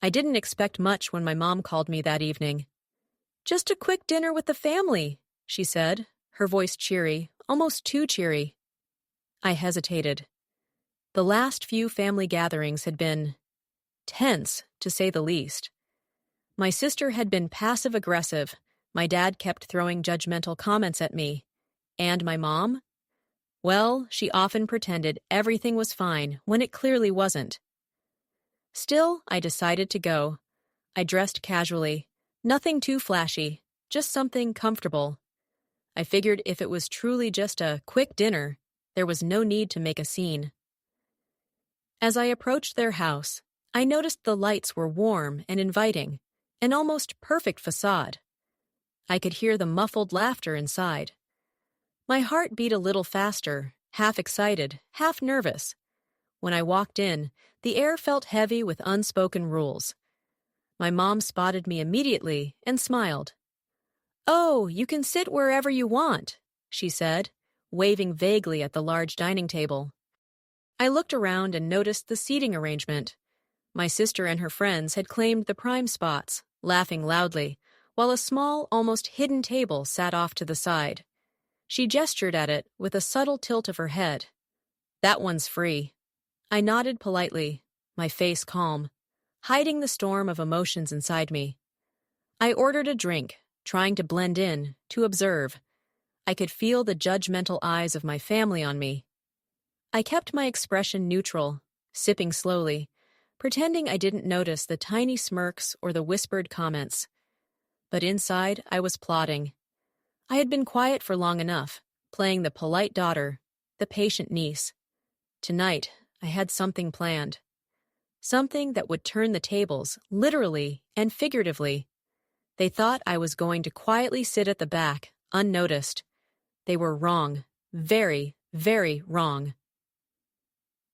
I didn't expect much when my mom called me that evening. "Just a quick dinner with the family," she said, her voice cheery, almost too cheery. I hesitated. The last few family gatherings had been tense, to say the least. My sister had been passive-aggressive, my dad kept throwing judgmental comments at me, and my mom? Well, she often pretended everything was fine when it clearly wasn't. Still, I decided to go. I dressed casually, nothing too flashy, just something comfortable. I figured if it was truly just a quick dinner, there was no need to make a scene. As I approached their house, I noticed the lights were warm and inviting, an almost perfect facade. I could hear the muffled laughter inside. My heart beat a little faster, half excited, half nervous. When I walked in, the air felt heavy with unspoken rules. My mom spotted me immediately and smiled. "Oh, you can sit wherever you want," she said, waving vaguely at the large dining table. I looked around and noticed the seating arrangement. My sister and her friends had claimed the prime spots, laughing loudly, while a small, almost hidden table sat off to the side. She gestured at it with a subtle tilt of her head. "That one's free." I nodded politely, my face calm, hiding the storm of emotions inside me. I ordered a drink, trying to blend in, to observe. I could feel the judgmental eyes of my family on me. I kept my expression neutral, sipping slowly, pretending I didn't notice the tiny smirks or the whispered comments. But inside, I was plotting. I had been quiet for long enough, playing the polite daughter, the patient niece. Tonight, I had something planned. Something that would turn the tables, literally and figuratively. They thought I was going to quietly sit at the back, unnoticed. They were wrong. Very, very wrong.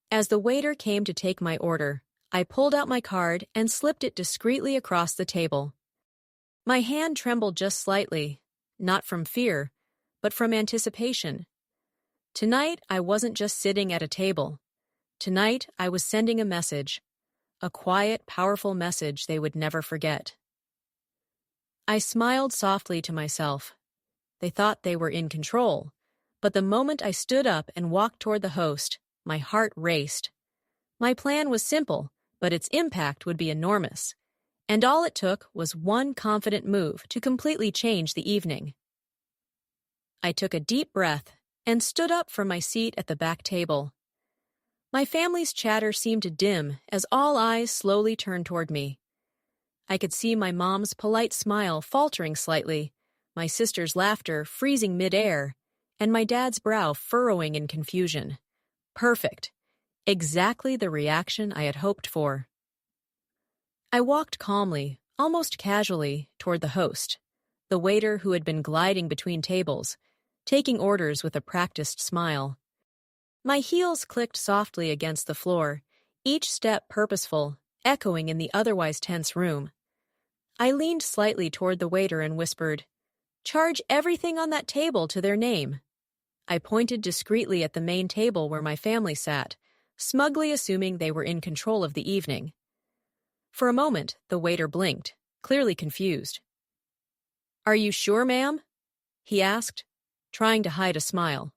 As the waiter came to take my order, I pulled out my card and slipped it discreetly across the table. My hand trembled just slightly, not from fear, but from anticipation. Tonight, I wasn't just sitting at a table. Tonight, I was sending a message. A quiet, powerful message they would never forget. I smiled softly to myself. They thought they were in control, but the moment I stood up and walked toward the host, my heart raced. My plan was simple, but its impact would be enormous. And all it took was one confident move to completely change the evening. I took a deep breath and stood up from my seat at the back table. My family's chatter seemed to dim as all eyes slowly turned toward me. I could see my mom's polite smile faltering slightly, my sister's laughter freezing mid-air, and my dad's brow furrowing in confusion. Perfect. Exactly the reaction I had hoped for. I walked calmly, almost casually, toward the host, the waiter who had been gliding between tables, taking orders with a practiced smile. My heels clicked softly against the floor, each step purposeful, echoing in the otherwise tense room. I leaned slightly toward the waiter and whispered, "Charge everything on that table to their name." I pointed discreetly at the main table where my family sat, smugly assuming they were in control of the evening. For a moment, the waiter blinked, clearly confused. "Are you sure, ma'am?" he asked, trying to hide a smile.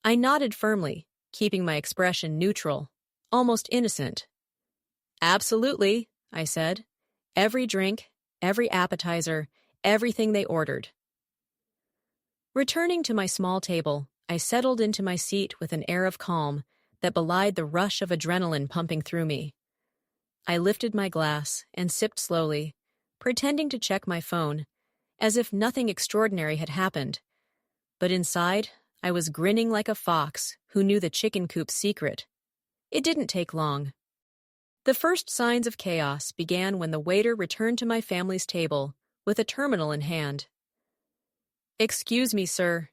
I nodded firmly, keeping my expression neutral, almost innocent. "Absolutely," I said. "Every drink, every appetizer, everything they ordered." Returning to my small table, I settled into my seat with an air of calm that belied the rush of adrenaline pumping through me. I lifted my glass and sipped slowly, pretending to check my phone, as if nothing extraordinary had happened. But inside, I was grinning like a fox who knew the chicken coop's secret. It didn't take long. The first signs of chaos began when the waiter returned to my family's table with a terminal in hand. "Excuse me, sir,"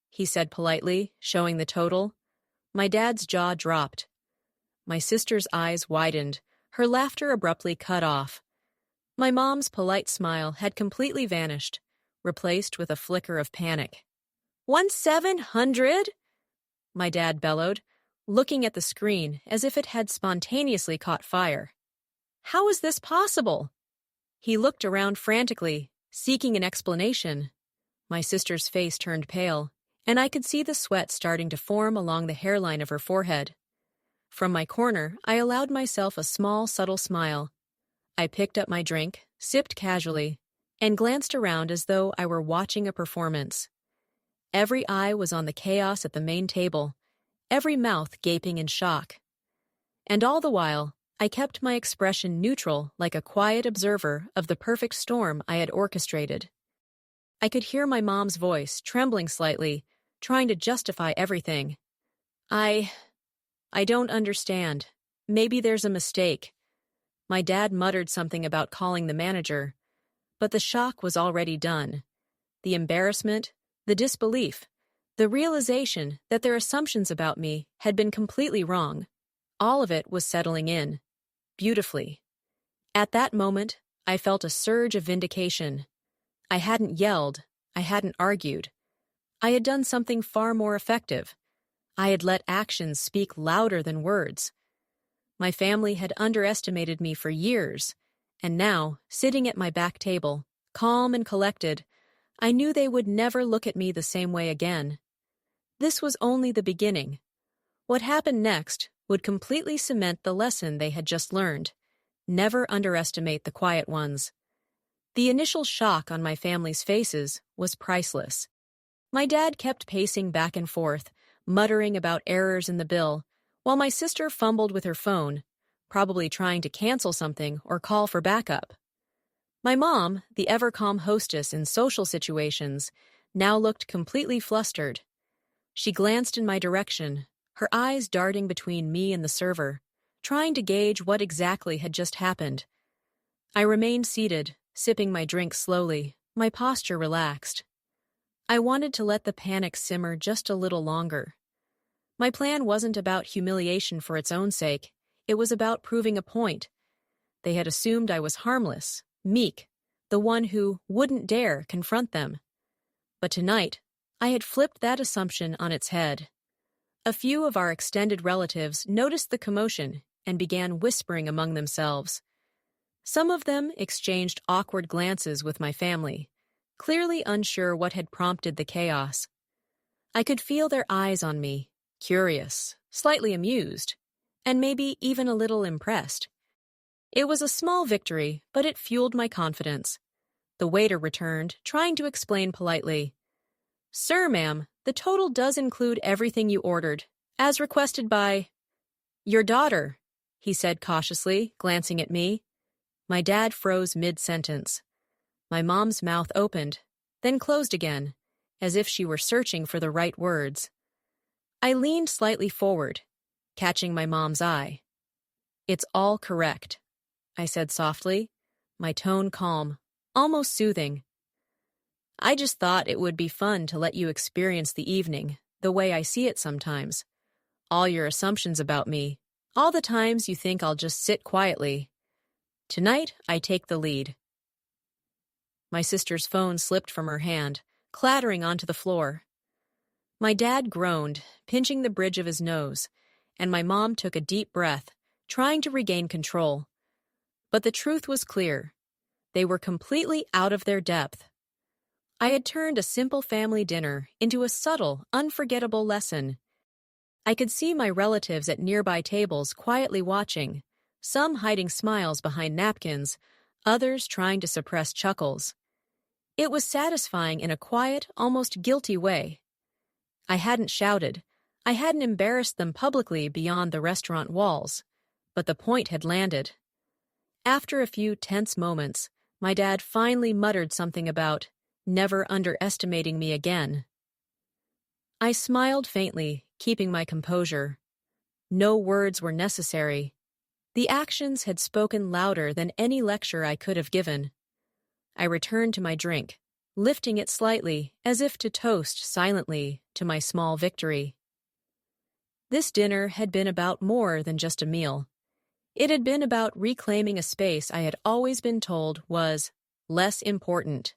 he said politely, showing the total. My dad's jaw dropped. My sister's eyes widened, her laughter abruptly cut off. My mom's polite smile had completely vanished, replaced with a flicker of panic. "1,700?" my dad bellowed, looking at the screen as if it had spontaneously caught fire. How is this possible? He looked around frantically, seeking an explanation. My sister's face turned pale, and I could see the sweat starting to form along the hairline of her forehead. From my corner, I allowed myself a small, subtle smile. I picked up my drink, sipped casually, and glanced around as though I were watching a performance. Every eye was on the chaos at the main table, every mouth gaping in shock. And all the while, I kept my expression neutral like a quiet observer of the perfect storm I had orchestrated. I could hear my mom's voice, trembling slightly, trying to justify everything. I don't understand. Maybe there's a mistake. My dad muttered something about calling the manager, but the shock was already done. The embarrassment, the disbelief, the realization that their assumptions about me had been completely wrong. All of it was settling in, beautifully. At that moment, I felt a surge of vindication. I hadn't yelled, I hadn't argued. I had done something far more effective. I had let actions speak louder than words. My family had underestimated me for years, and now, sitting at my back table, calm and collected, I knew they would never look at me the same way again. This was only the beginning. What happened next would completely cement the lesson they had just learned. Never underestimate the quiet ones. The initial shock on my family's faces was priceless. My dad kept pacing back and forth, muttering about errors in the bill, while my sister fumbled with her phone, probably trying to cancel something or call for backup. My mom, the ever-calm hostess in social situations, now looked completely flustered. She glanced in my direction, her eyes darting between me and the server, trying to gauge what exactly had just happened. I remained seated, sipping my drink slowly, my posture relaxed. I wanted to let the panic simmer just a little longer. My plan wasn't about humiliation for its own sake. It was about proving a point. They had assumed I was harmless, meek, the one who wouldn't dare confront them. But tonight, I had flipped that assumption on its head. A few of our extended relatives noticed the commotion and began whispering among themselves. Some of them exchanged awkward glances with my family, clearly unsure what had prompted the chaos. I could feel their eyes on me, curious, slightly amused, and maybe even a little impressed. It was a small victory, but it fueled my confidence. The waiter returned, trying to explain politely. "Sir, ma'am, the total does include everything you ordered, as requested by your daughter," he said cautiously, glancing at me. My dad froze mid-sentence. My mom's mouth opened, then closed again, as if she were searching for the right words. I leaned slightly forward, catching my mom's eye. "It's all correct," I said softly, my tone calm, almost soothing. "I just thought it would be fun to let you experience the evening the way I see it sometimes. All your assumptions about me, all the times you think I'll just sit quietly. Tonight, I take the lead." My sister's phone slipped from her hand, clattering onto the floor. My dad groaned, pinching the bridge of his nose, and my mom took a deep breath, trying to regain control. But the truth was clear. They were completely out of their depth. I had turned a simple family dinner into a subtle, unforgettable lesson. I could see my relatives at nearby tables quietly watching, some hiding smiles behind napkins, others trying to suppress chuckles. It was satisfying in a quiet, almost guilty way. I hadn't shouted. I hadn't embarrassed them publicly beyond the restaurant walls. But the point had landed. After a few tense moments, my dad finally muttered something about never underestimating me again. I smiled faintly, keeping my composure. No words were necessary. The actions had spoken louder than any lecture I could have given. I returned to my drink, lifting it slightly as if to toast silently to my small victory. This dinner had been about more than just a meal. It had been about reclaiming a space I had always been told was less important.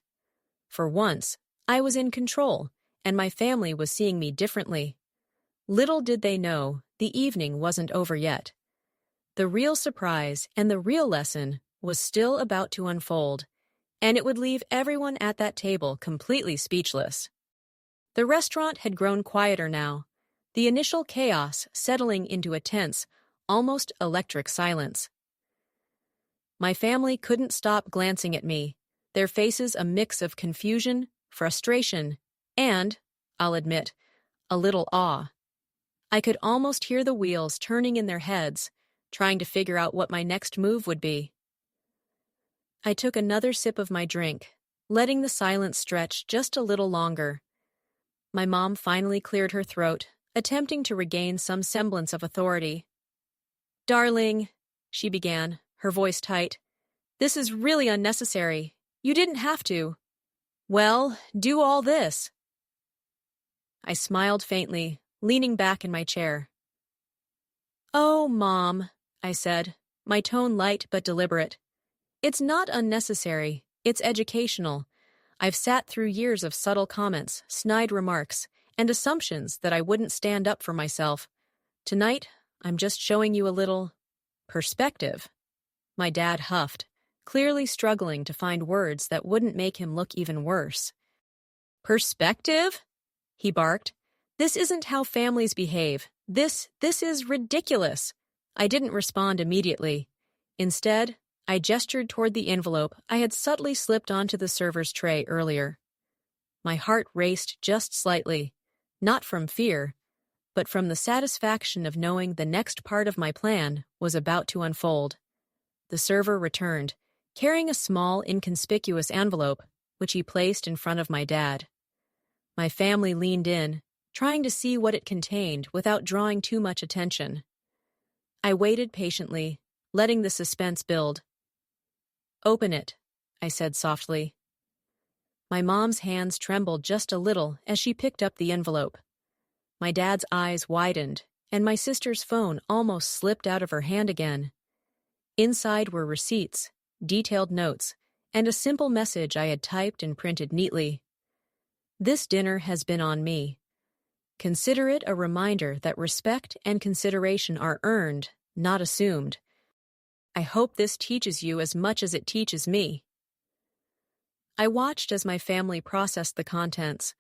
For once, I was in control, and my family was seeing me differently. Little did they know, the evening wasn't over yet. The real surprise and the real lesson was still about to unfold, and it would leave everyone at that table completely speechless. The restaurant had grown quieter now, the initial chaos settling into a tense, almost electric silence. My family couldn't stop glancing at me, their faces a mix of confusion, frustration, and, I'll admit, a little awe. I could almost hear the wheels turning in their heads, trying to figure out what my next move would be. I took another sip of my drink, letting the silence stretch just a little longer. My mom finally cleared her throat, attempting to regain some semblance of authority. "Darling," she began, her voice tight, "this is really unnecessary. You didn't have to. Well, do all this." I smiled faintly, leaning back in my chair. "Oh, Mom," I said, my tone light but deliberate. "It's not unnecessary, it's educational. I've sat through years of subtle comments, snide remarks, and assumptions that I wouldn't stand up for myself. Tonight, I'm just showing you a little perspective." My dad huffed, clearly struggling to find words that wouldn't make him look even worse. "Perspective?" he barked. "This isn't how families behave. This is ridiculous." I didn't respond immediately. Instead, I gestured toward the envelope I had subtly slipped onto the server's tray earlier. My heart raced just slightly, not from fear, but from the satisfaction of knowing the next part of my plan was about to unfold. The server returned, carrying a small, inconspicuous envelope, which he placed in front of my dad. My family leaned in, trying to see what it contained without drawing too much attention. I waited patiently, letting the suspense build. "Open it," I said softly. My mom's hands trembled just a little as she picked up the envelope. My dad's eyes widened, and my sister's phone almost slipped out of her hand again. Inside were receipts, detailed notes, and a simple message I had typed and printed neatly. "This dinner has been on me. Consider it a reminder that respect and consideration are earned, not assumed. I hope this teaches you as much as it teaches me." I watched as my family processed the contents.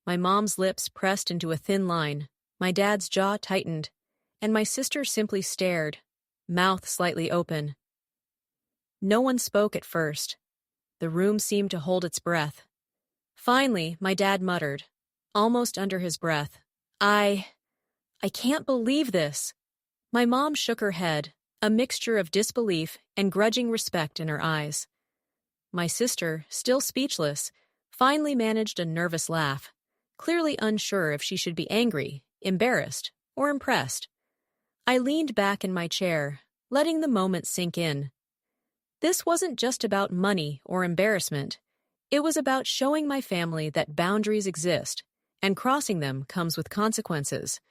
My mom's lips pressed into a thin line, my dad's jaw tightened, and my sister simply stared, mouth slightly open. No one spoke at first. The room seemed to hold its breath. Finally, my dad muttered, almost under his breath, I can't believe this." My mom shook her head, a mixture of disbelief and grudging respect in her eyes. My sister, still speechless, finally managed a nervous laugh, clearly unsure if she should be angry, embarrassed, or impressed. I leaned back in my chair, letting the moment sink in. This wasn't just about money or embarrassment. It was about showing my family that boundaries exist, and crossing them comes with consequences.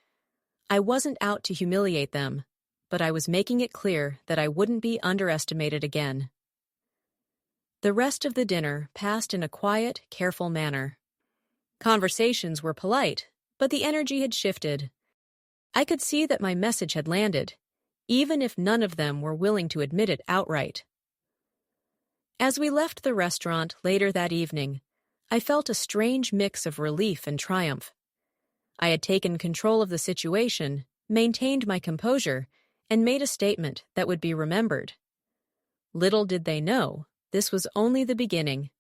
I wasn't out to humiliate them, but I was making it clear that I wouldn't be underestimated again. The rest of the dinner passed in a quiet, careful manner. Conversations were polite, but the energy had shifted. I could see that my message had landed, even if none of them were willing to admit it outright. As we left the restaurant later that evening, I felt a strange mix of relief and triumph. I had taken control of the situation, maintained my composure, and made a statement that would be remembered. Little did they know, this was only the beginning.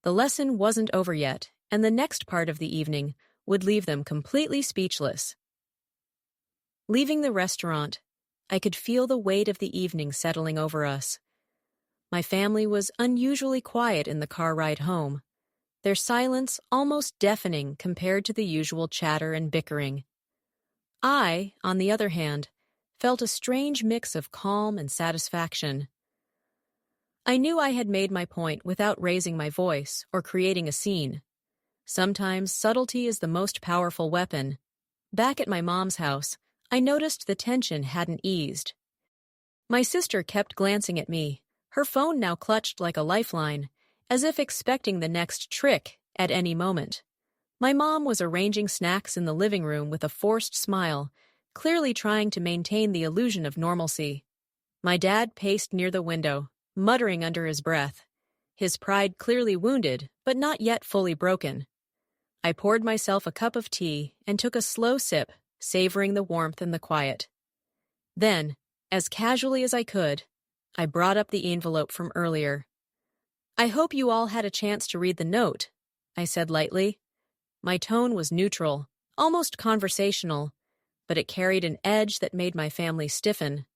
The lesson wasn't over yet, and the next part of the evening would leave them completely speechless. Leaving the restaurant, I could feel the weight of the evening settling over us. My family was unusually quiet in the car ride home, their silence almost deafening compared to the usual chatter and bickering. I, on the other hand, felt a strange mix of calm and satisfaction. I knew I had made my point without raising my voice or creating a scene. Sometimes subtlety is the most powerful weapon. Back at my mom's house, I noticed the tension hadn't eased. My sister kept glancing at me, her phone now clutched like a lifeline, as if expecting the next trick at any moment. My mom was arranging snacks in the living room with a forced smile, clearly trying to maintain the illusion of normalcy. My dad paced near the window, muttering under his breath, his pride clearly wounded, but not yet fully broken. I poured myself a cup of tea and took a slow sip, savoring the warmth and the quiet. Then, as casually as I could, I brought up the envelope from earlier. "I hope you all had a chance to read the note," I said lightly. My tone was neutral, almost conversational, but it carried an edge that made my family stiffen.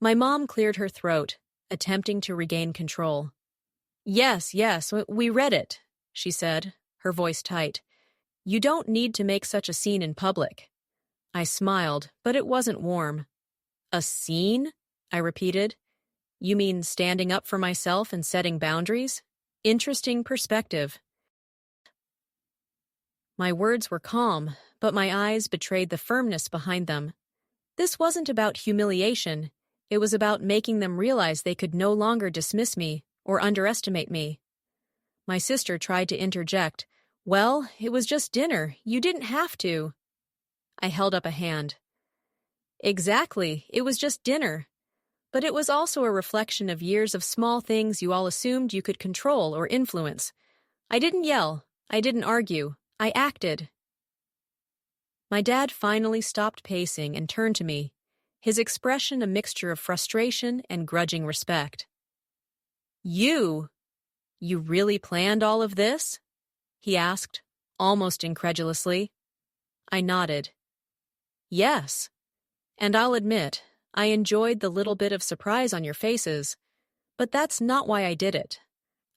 My mom cleared her throat, attempting to regain control. Yes, we read it," she said, her voice tight. "You don't need to make such a scene in public." I smiled, but it wasn't warm. "A scene?" I repeated. "You mean standing up for myself and setting boundaries? Interesting perspective." My words were calm, but my eyes betrayed the firmness behind them. This wasn't about humiliation. It was about making them realize they could no longer dismiss me or underestimate me. My sister tried to interject. "Well, it was just dinner. You didn't have to." I held up a hand. "Exactly, it was just dinner. But it was also a reflection of years of small things you all assumed you could control or influence. I didn't yell. I didn't argue. I acted." My dad finally stopped pacing and turned to me, his expression a mixture of frustration and grudging respect. You really planned all of this?" he asked, almost incredulously. I nodded. "Yes. And I'll admit, I enjoyed the little bit of surprise on your faces. But that's not why I did it.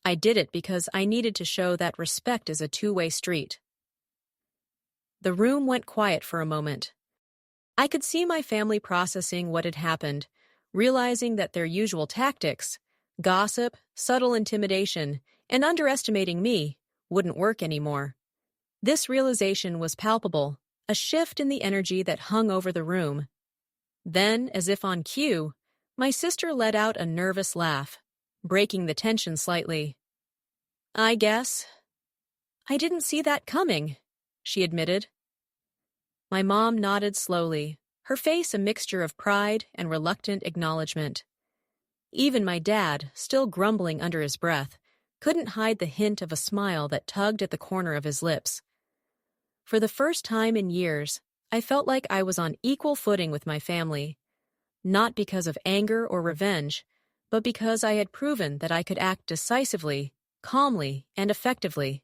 I did it because I needed to show that respect is a two-way street." The room went quiet for a moment. I could see my family processing what had happened, realizing that their usual tactics, gossip, subtle intimidation, and underestimating me, wouldn't work anymore. This realization was palpable, a shift in the energy that hung over the room. Then, as if on cue, my sister let out a nervous laugh, breaking the tension slightly. "I guess I didn't see that coming," she admitted. My mom nodded slowly, her face a mixture of pride and reluctant acknowledgement. Even my dad, still grumbling under his breath, couldn't hide the hint of a smile that tugged at the corner of his lips. For the first time in years, I felt like I was on equal footing with my family, not because of anger or revenge, but because I had proven that I could act decisively, calmly, and effectively.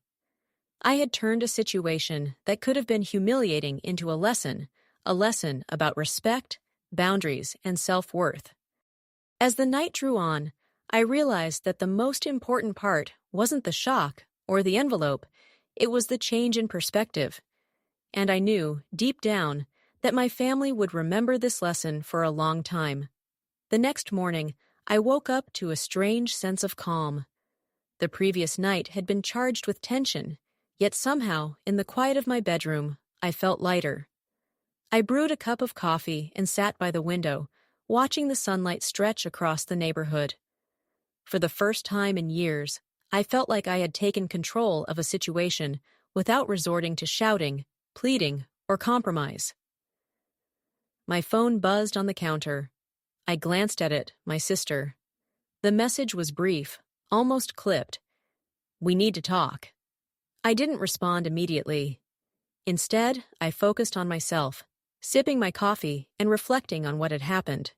I had turned a situation that could have been humiliating into a lesson about respect, boundaries, and self-worth. As the night drew on, I realized that the most important part wasn't the shock or the envelope, it was the change in perspective. And I knew, deep down, that my family would remember this lesson for a long time. The next morning, I woke up to a strange sense of calm. The previous night had been charged with tension, yet somehow, in the quiet of my bedroom, I felt lighter. I brewed a cup of coffee and sat by the window, watching the sunlight stretch across the neighborhood. For the first time in years, I felt like I had taken control of a situation without resorting to shouting, pleading, or compromise. My phone buzzed on the counter. I glanced at it, my sister. The message was brief, almost clipped. "We need to talk." I didn't respond immediately. Instead, I focused on myself, sipping my coffee and reflecting on what had happened.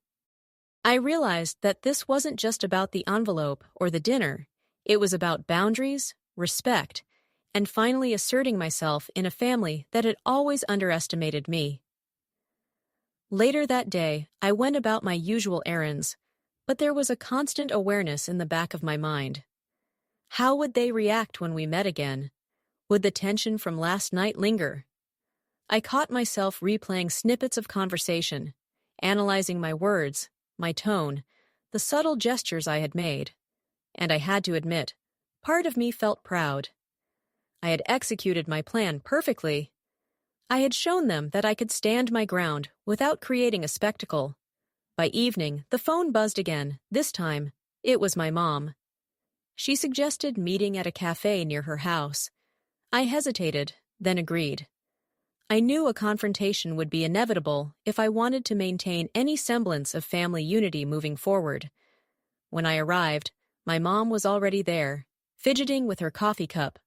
I realized that this wasn't just about the envelope or the dinner. It was about boundaries, respect, and finally asserting myself in a family that had always underestimated me. Later that day, I went about my usual errands, but there was a constant awareness in the back of my mind. How would they react when we met again? Would the tension from last night linger? I caught myself replaying snippets of conversation, analyzing my words, my tone, the subtle gestures I had made. And I had to admit, part of me felt proud. I had executed my plan perfectly. I had shown them that I could stand my ground without creating a spectacle. By evening, the phone buzzed again. This time, it was my mom. She suggested meeting at a cafe near her house. I hesitated, then agreed. I knew a confrontation would be inevitable if I wanted to maintain any semblance of family unity moving forward. When I arrived, my mom was already there, fidgeting with her coffee cup.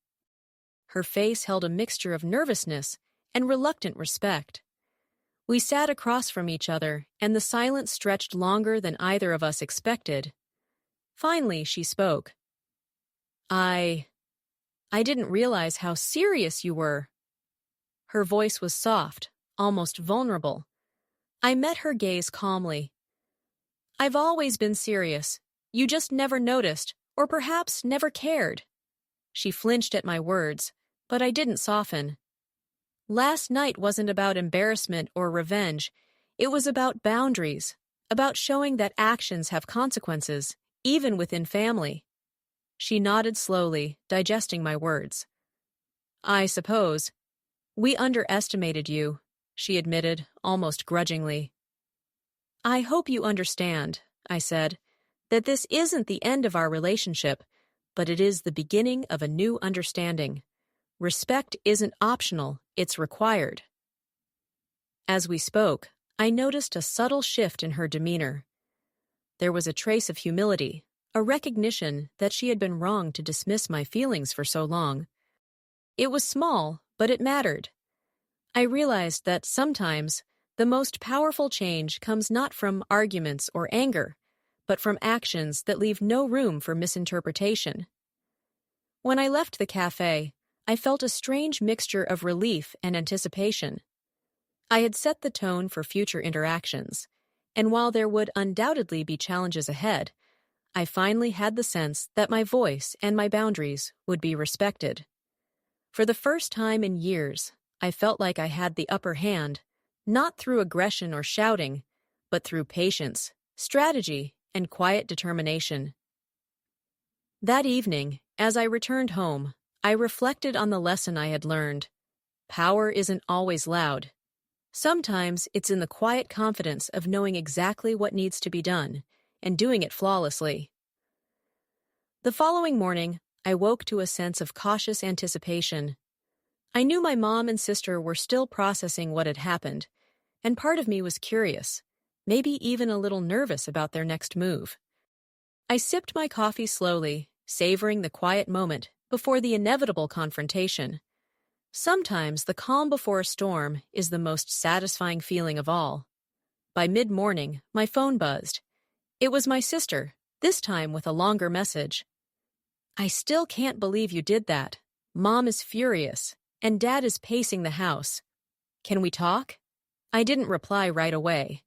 Her face held a mixture of nervousness and reluctant respect. We sat across from each other, and the silence stretched longer than either of us expected. Finally, she spoke. I didn't realize how serious you were." Her voice was soft, almost vulnerable. I met her gaze calmly. "I've always been serious. You just never noticed, or perhaps never cared." She flinched at my words, but I didn't soften. Last night wasn't about embarrassment or revenge. It was about boundaries, about showing that actions have consequences, even within family. She nodded slowly, digesting my words. "I suppose. We underestimated you," she admitted, almost grudgingly. "I hope you understand," I said, "that this isn't the end of our relationship, but it is the beginning of a new understanding. Respect isn't optional, it's required." As we spoke, I noticed a subtle shift in her demeanor. There was a trace of humility, a recognition that she had been wrong to dismiss my feelings for so long. It was small, but it mattered. I realized that sometimes the most powerful change comes not from arguments or anger, but from actions that leave no room for misinterpretation. When I left the cafe, I felt a strange mixture of relief and anticipation. I had set the tone for future interactions, and while there would undoubtedly be challenges ahead, I finally had the sense that my voice and my boundaries would be respected. For the first time in years, I felt like I had the upper hand, not through aggression or shouting, but through patience, strategy, and quiet determination. That evening, as I returned home, I reflected on the lesson I had learned. Power isn't always loud. Sometimes it's in the quiet confidence of knowing exactly what needs to be done and doing it flawlessly. The following morning, I woke to a sense of cautious anticipation. I knew my mom and sister were still processing what had happened, and part of me was curious, maybe even a little nervous about their next move. I sipped my coffee slowly, savoring the quiet moment before the inevitable confrontation. Sometimes the calm before a storm is the most satisfying feeling of all. By mid-morning, my phone buzzed. It was my sister, this time with a longer message. "I still can't believe you did that. Mom is furious, and Dad is pacing the house. Can we talk?" I didn't reply right away.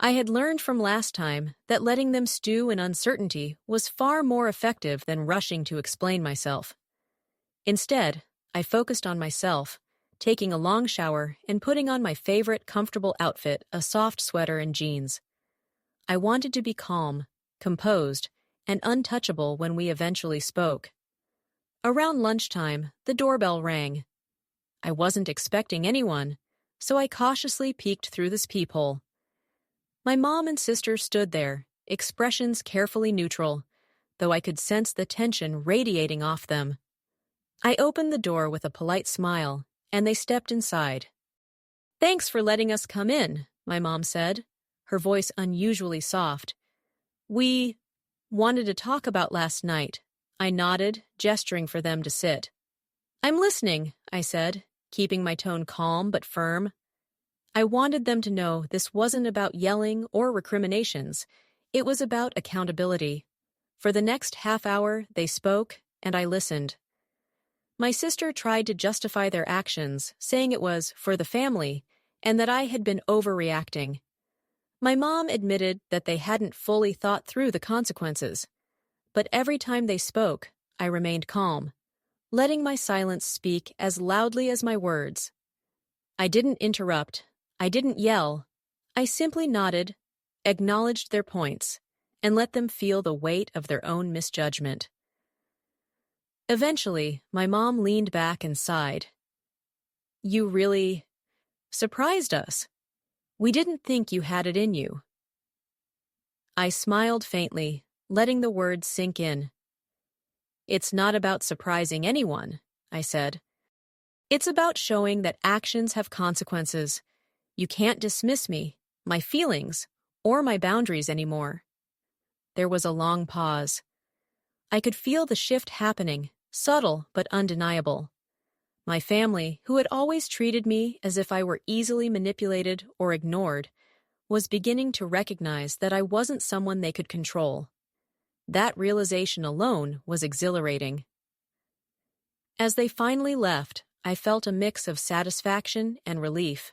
I had learned from last time that letting them stew in uncertainty was far more effective than rushing to explain myself. Instead, I focused on myself, taking a long shower and putting on my favorite comfortable outfit, a soft sweater and jeans. I wanted to be calm, composed, and untouchable when we eventually spoke. Around lunchtime, the doorbell rang. I wasn't expecting anyone, so I cautiously peeked through this peephole. My mom and sister stood there, expressions carefully neutral, though I could sense the tension radiating off them. I opened the door with a polite smile, and they stepped inside. "Thanks for letting us come in," my mom said, her voice unusually soft. "We wanted to talk about last night." I nodded, gesturing for them to sit. "I'm listening," I said, keeping my tone calm but firm. I wanted them to know this wasn't about yelling or recriminations. It was about accountability. For the next half hour, they spoke, and I listened. My sister tried to justify their actions, saying it was for the family, and that I had been overreacting. My mom admitted that they hadn't fully thought through the consequences. But every time they spoke, I remained calm, letting my silence speak as loudly as my words. I didn't interrupt. I didn't yell. I simply nodded, acknowledged their points, and let them feel the weight of their own misjudgment. Eventually, my mom leaned back and sighed. "You really surprised us. We didn't think you had it in you." I smiled faintly, letting the words sink in. "It's not about surprising anyone," I said. It's about showing that actions have consequences. You can't dismiss me, my feelings, or my boundaries anymore. There was a long pause. I could feel the shift happening, subtle but undeniable. My family, who had always treated me as if I were easily manipulated or ignored, was beginning to recognize that I wasn't someone they could control. That realization alone was exhilarating. As they finally left, I felt a mix of satisfaction and relief.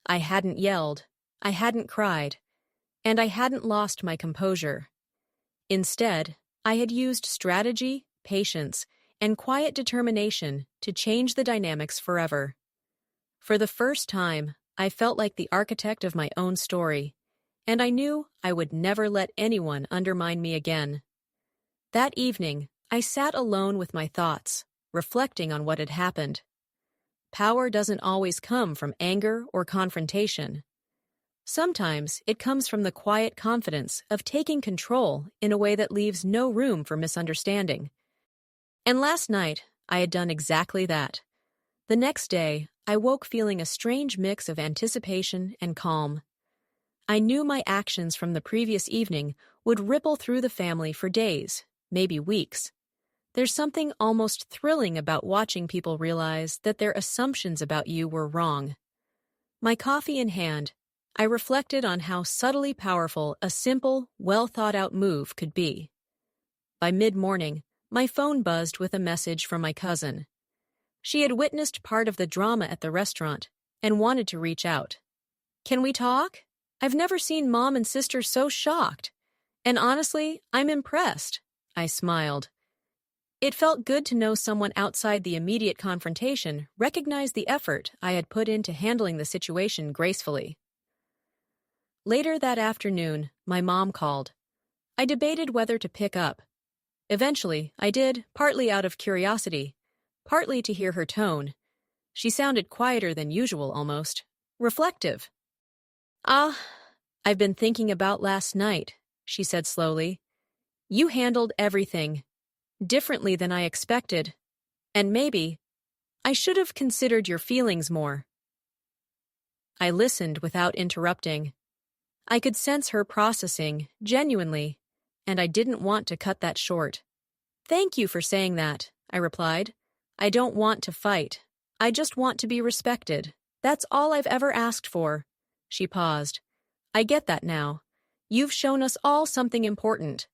I hadn't yelled, I hadn't cried, and I hadn't lost my composure. Instead, I had used strategy, patience, and quiet determination to change the dynamics forever. For the first time, I felt like the architect of my own story, and I knew I would never let anyone undermine me again. That evening, I sat alone with my thoughts, reflecting on what had happened. Power doesn't always come from anger or confrontation. Sometimes it comes from the quiet confidence of taking control in a way that leaves no room for misunderstanding. And last night, I had done exactly that. The next day, I woke feeling a strange mix of anticipation and calm. I knew my actions from the previous evening would ripple through the family for days, maybe weeks. There's something almost thrilling about watching people realize that their assumptions about you were wrong. My coffee in hand, I reflected on how subtly powerful a simple, well-thought-out move could be. By mid-morning, my phone buzzed with a message from my cousin. She had witnessed part of the drama at the restaurant and wanted to reach out. "Can we talk? I've never seen Mom and Sister so shocked. And honestly, I'm impressed," I smiled. It felt good to know someone outside the immediate confrontation recognized the effort I had put into handling the situation gracefully. Later that afternoon, my mom called. I debated whether to pick up. Eventually, I did, partly out of curiosity, partly to hear her tone. She sounded quieter than usual almost, reflective. I've been thinking about last night," she said slowly. "You handled everything differently than I expected, and maybe I should have considered your feelings more." I listened without interrupting. I could sense her processing, genuinely, and I didn't want to cut that short. "Thank you for saying that," I replied. "I don't want to fight. I just want to be respected. That's all I've ever asked for." She paused. "I get that now. You've shown us all something important."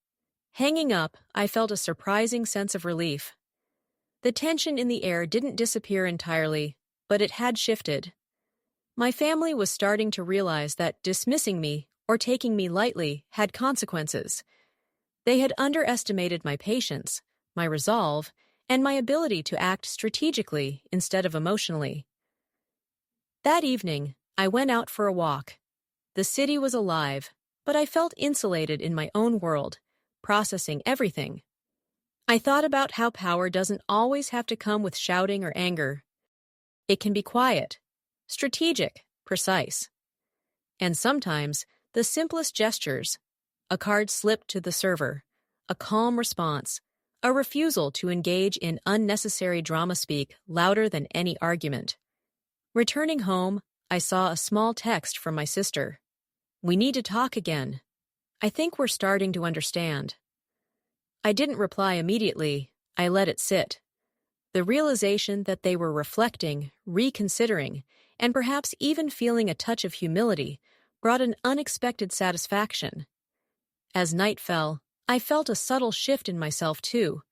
Hanging up, I felt a surprising sense of relief. The tension in the air didn't disappear entirely, but it had shifted. My family was starting to realize that dismissing me or taking me lightly had consequences. They had underestimated my patience, my resolve, and my ability to act strategically instead of emotionally. That evening, I went out for a walk. The city was alive, but I felt insulated in my own world, processing everything. I thought about how power doesn't always have to come with shouting or anger. It can be quiet, strategic, precise. And sometimes, the simplest gestures, a card slipped to the server, a calm response, a refusal to engage in unnecessary drama speak louder than any argument. Returning home, I saw a small text from my sister. "We need to talk again. I think we're starting to understand." I didn't reply immediately. I let it sit. The realization that they were reflecting, reconsidering, and perhaps even feeling a touch of humility brought an unexpected satisfaction. As night fell, I felt a subtle shift in myself, too.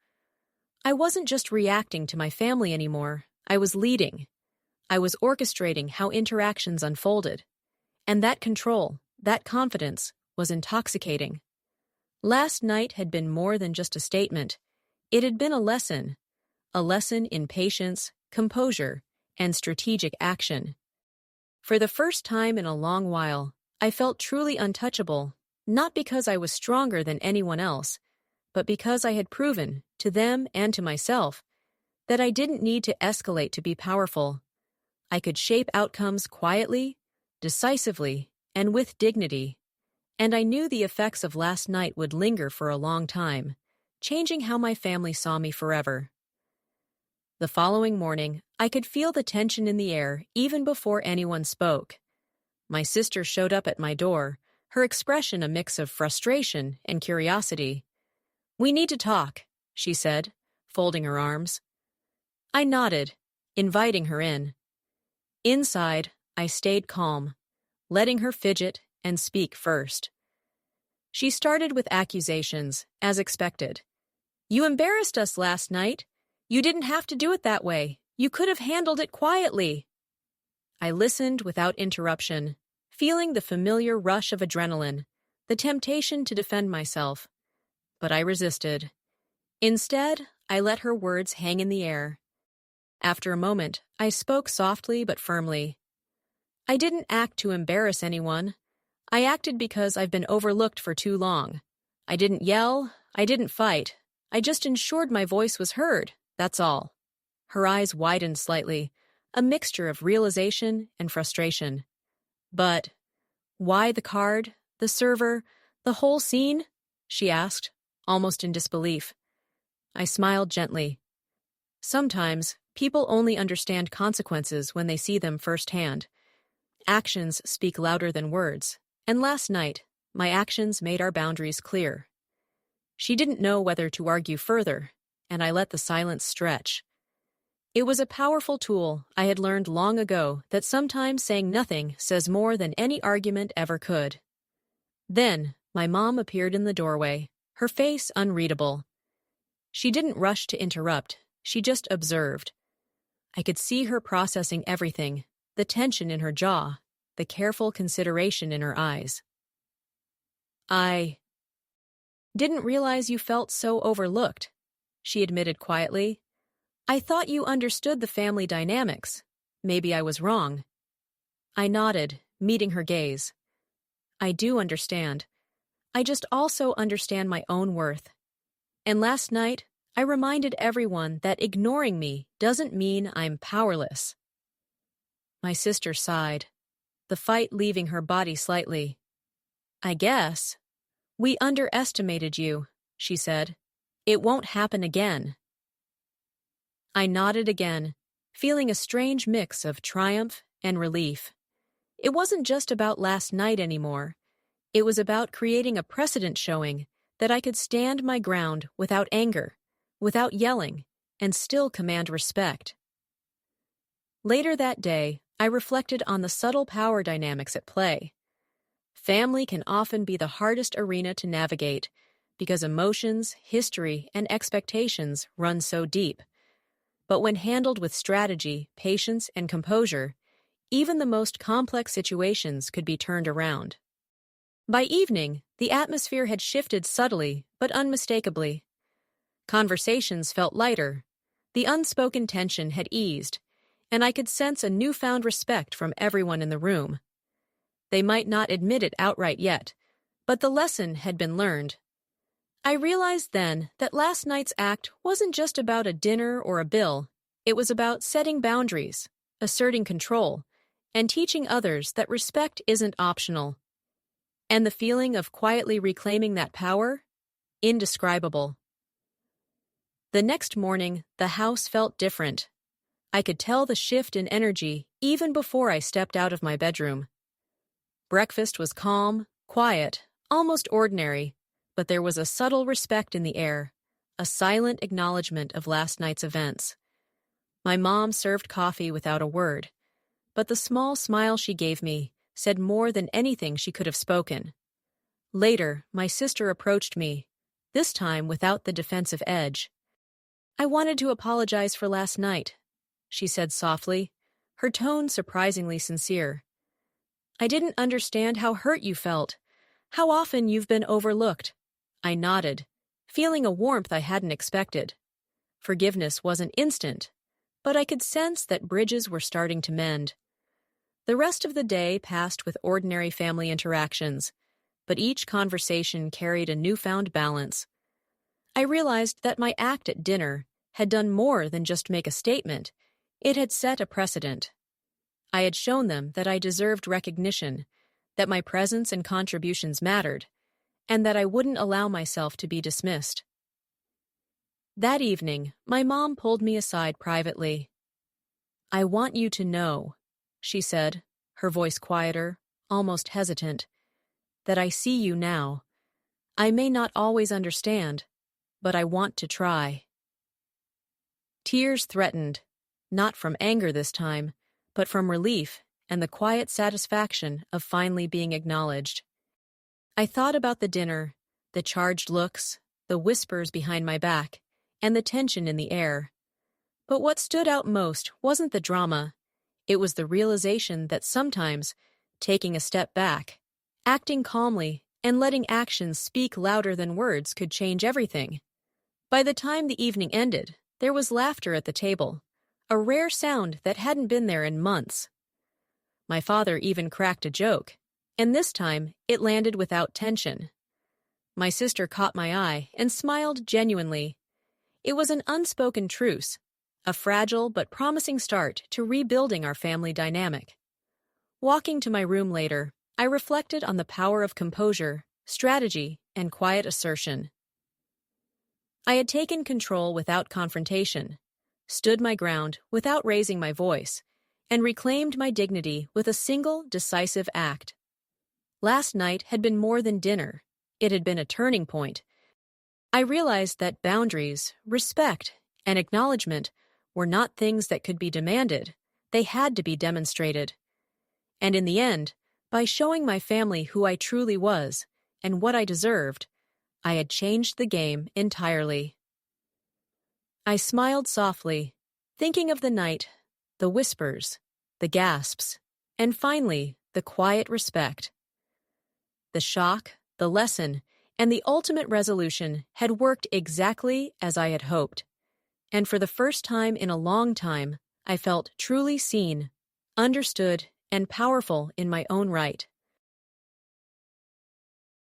I wasn't just reacting to my family anymore. I was leading. I was orchestrating how interactions unfolded. And that control, that confidence, was intoxicating. Last night had been more than just a statement. It had been a lesson in patience, composure, and strategic action. For the first time in a long while, I felt truly untouchable, not because I was stronger than anyone else, but because I had proven, to them and to myself, that I didn't need to escalate to be powerful. I could shape outcomes quietly, decisively, and with dignity. And I knew the effects of last night would linger for a long time, changing how my family saw me forever. The following morning, I could feel the tension in the air even before anyone spoke. My sister showed up at my door, her expression a mix of frustration and curiosity. "We need to talk," she said, folding her arms. I nodded, inviting her in. Inside, I stayed calm, letting her fidget and speak first. She started with accusations, as expected. "You embarrassed us last night. You didn't have to do it that way. You could have handled it quietly." I listened without interruption, feeling the familiar rush of adrenaline, the temptation to defend myself. But I resisted. Instead, I let her words hang in the air. After a moment, I spoke softly but firmly. "I didn't act to embarrass anyone. I acted because I've been overlooked for too long. I didn't yell, I didn't fight. I just ensured my voice was heard, that's all." Her eyes widened slightly, a mixture of realization and frustration. "But why the card, the server, the whole scene?" she asked, almost in disbelief. I smiled gently. Sometimes, people only understand consequences when they see them firsthand. Actions speak louder than words, and last night, my actions made our boundaries clear. She didn't know whether to argue further, and I let the silence stretch. It was a powerful tool I had learned long ago that sometimes saying nothing says more than any argument ever could. Then, my mom appeared in the doorway, her face unreadable. She didn't rush to interrupt, she just observed. I could see her processing everything, the tension in her jaw, the careful consideration in her eyes. "I didn't realize you felt so overlooked," she admitted quietly. "I thought you understood the family dynamics. Maybe I was wrong." I nodded, meeting her gaze. "I do understand. I just also understand my own worth. And last night, I reminded everyone that ignoring me doesn't mean I'm powerless." My sister sighed, the fight leaving her body slightly. "I guess. We underestimated you," she said. "It won't happen again." I nodded again, feeling a strange mix of triumph and relief. It wasn't just about last night anymore. It was about creating a precedent showing that I could stand my ground without anger, without yelling, and still command respect. Later that day, I reflected on the subtle power dynamics at play. Family can often be the hardest arena to navigate because emotions, history, and expectations run so deep. But when handled with strategy, patience, and composure, even the most complex situations could be turned around. By evening, the atmosphere had shifted subtly but unmistakably. Conversations felt lighter, the unspoken tension had eased, and I could sense a newfound respect from everyone in the room. They might not admit it outright yet, but the lesson had been learned. I realized then that last night's act wasn't just about a dinner or a bill. It was about setting boundaries, asserting control, and teaching others that respect isn't optional. And the feeling of quietly reclaiming that power? Indescribable. The next morning, the house felt different. I could tell the shift in energy even before I stepped out of my bedroom. Breakfast was calm, quiet, almost ordinary, but there was a subtle respect in the air, a silent acknowledgement of last night's events. My mom served coffee without a word, but the small smile she gave me said more than anything she could have spoken. Later, my sister approached me, this time without the defensive edge. "I wanted to apologize for last night," she said softly, her tone surprisingly sincere. "I didn't understand how hurt you felt, how often you've been overlooked." I nodded, feeling a warmth I hadn't expected. Forgiveness wasn't instant, but I could sense that bridges were starting to mend. The rest of the day passed with ordinary family interactions, but each conversation carried a newfound balance. I realized that my act at dinner had done more than just make a statement. It had set a precedent. I had shown them that I deserved recognition, that my presence and contributions mattered, and that I wouldn't allow myself to be dismissed. That evening, my mom pulled me aside privately. "I want you to know," she said, her voice quieter, almost hesitant, "that I see you now. I may not always understand, but I want to try." Tears threatened, not from anger this time, but from relief and the quiet satisfaction of finally being acknowledged. I thought about the dinner, the charged looks, the whispers behind my back, and the tension in the air. But what stood out most wasn't the drama. It was the realization that sometimes, taking a step back, acting calmly, and letting actions speak louder than words could change everything. By the time the evening ended, there was laughter at the table, a rare sound that hadn't been there in months. My father even cracked a joke, and this time it landed without tension. My sister caught my eye and smiled genuinely. It was an unspoken truce, a fragile but promising start to rebuilding our family dynamic. Walking to my room later, I reflected on the power of composure, strategy, and quiet assertion. I had taken control without confrontation, stood my ground without raising my voice, and reclaimed my dignity with a single decisive act. Last night had been more than dinner. It had been a turning point. I realized that boundaries, respect, and acknowledgement were not things that could be demanded. They had to be demonstrated. And in the end, by showing my family who I truly was and what I deserved, I had changed the game entirely. I smiled softly, thinking of the night, the whispers, the gasps, and finally, the quiet respect. The shock, the lesson, and the ultimate resolution had worked exactly as I had hoped. And for the first time in a long time, I felt truly seen, understood, and powerful in my own right.